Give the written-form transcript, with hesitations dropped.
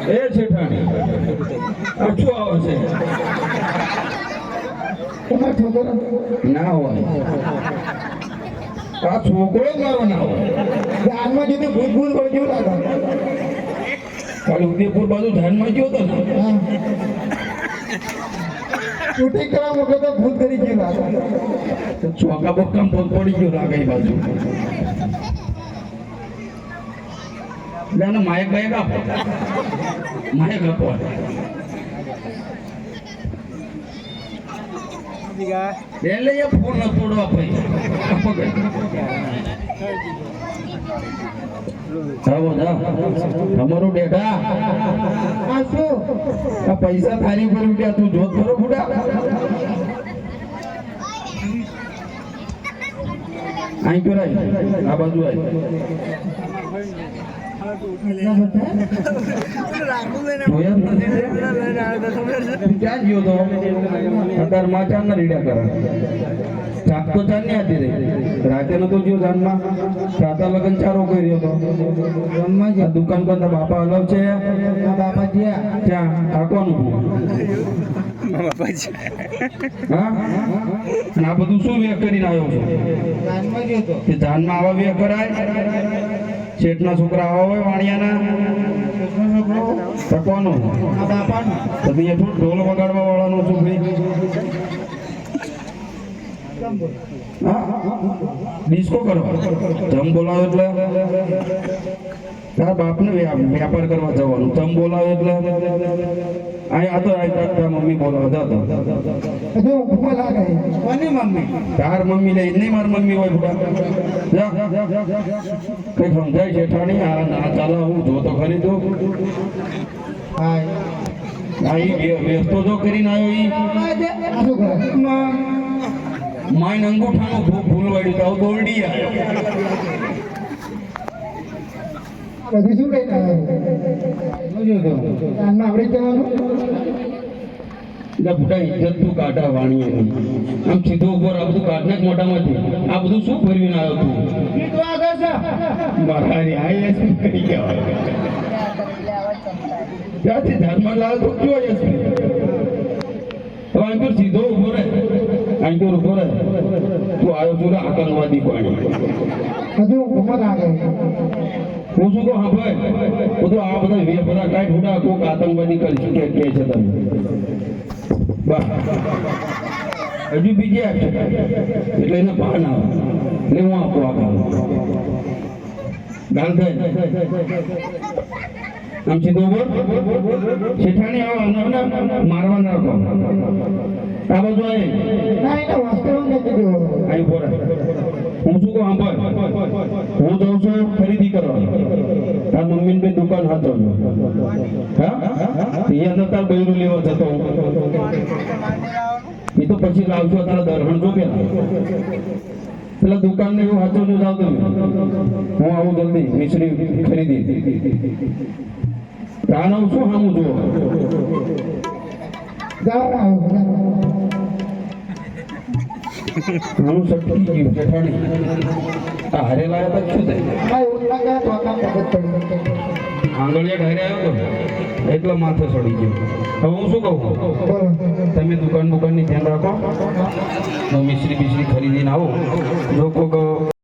એ શેઠાણી ઓછું આવે છે તમારો છોકરો ના હોય આ છોકરો મારો ના હોય ધ્યાનમાં જઈને ભૂત ભૂત વળી જેવું લાગે કાલે ઉદયપુર બાજુ ધ્યાનમાં ગયો હતો ને શૂટિંગ કરવા મોકલો તો ભૂત કરી જેવું લાગે તો ચોકા બોકામ ભૂત પડી ગયો લાગે એ બાજુ માયક બાયક આપો માયક આપો એટલે એ ફોન ન તોડવા ભાઈ તમારું ડેટા આ શું આ પૈસા થારી ઉપર ઉઠ્યા તું જોત ખરો ફૂટા અહીં કરાય આ બાજુ આવી ક્યાં ગયો તો અત્યારે માચાર ના રીડા કરા ચાક તો ચાર ની હતી રે રાતે નતો ગયો જાનમાં રાતા લગન ચારો કર્યો હતો દુકાન પર બાપા અલગ છે બાપા જ્યાં ત્યાં ઠાકવાનું હા આ બધું શું વેક કરીને આવ્યો છું ધ્યાનમાં ગયો તો તે જાનમાં આવા વેક કરાય શેઠના છોકરા આવા હોય વાણિયાના ઠકવાનું આ બાપાનું તો અહીંયા ઢોલ વગાડવા વાળાનું છું ભાઈ ડિસ્કો કરવા જમ બોલાવો એટલે તારા બાપને વ્યાપાર કરવા જવાનું જમ બોલાવો એટલે આ તો મમ્મી બોલાવો જતો હજુ ઊભો લાગે કોની મમ્મી તાર મમ્મી લે નહીં મારી મમ્મી હોય બુડા કઈ સમજાય શેઠાણી આ ના ચાલો હું જોતો ખરી તું હા વ્યસ્તો જો કરીને આવ્યો માઇન અંગૂઠાનો ભૂલ વાળ્યું તો દોરડી આવ્યો બધું શું કઈ આપણે જવાનું બધા ઇજ્જત તું કાઢા વાણિયાની આમ સીધો ઉપર આ બધું કાઢના જ મોટામાંથી આ બધું શું ફરવીને આવ્યો તું મારી આઈએસ કરી ગયા ત્યાંથી ધ્યાનમાં લાવે તો કયો આઈએસ હવે આંકર સીધો ઉભો રહે આંકર ઉભો રહે તું આવ્યો છું આતંકવાદી પાણી હજુ ઉમર આગળ હું શું કહું હા ભાઈ બધું આ બધા કાંઈ ઠોડા કોક આતંકવાદી કરી કે છે તમે હજુ બીજી આપશે એટલે એને ભાન આવે એટલે હું આપું આ કામ ગાલ થાય આમ સીધો ઉપર શેઠાણી આવો મારવા ના રાખો આ બાજુ આવી ના એને વાસ્તવમાં નથી દેવો અહીં બોરા હું શું કહું સાંભળ હું જાઉં છું ખરીદી કરવા તાર મમ્મી ને દુકાન હાથો હા અહીંયા તાર બૈરું લેવા જતો એ તો પછી લાવશો તારા દર્શન જો પેલા દુકાન ને એવું હાથો જો જાવ તમે હું આવું જલ્દી મિશ્રી ખરીદી ત્યાં આવું શું સામું જુઓ ઘણું સટકી ગયું જેઠાણી આ હારે લાયા તો શું થાય આંગળીયા ઢારે આવ્યો તો એટલા માથે સડી ગયો હવે હું શું કહું તમે દુકાન ની ધ્યાન રાખો મિશ્રી બિશ્રી ખરીદીને આવો લોકો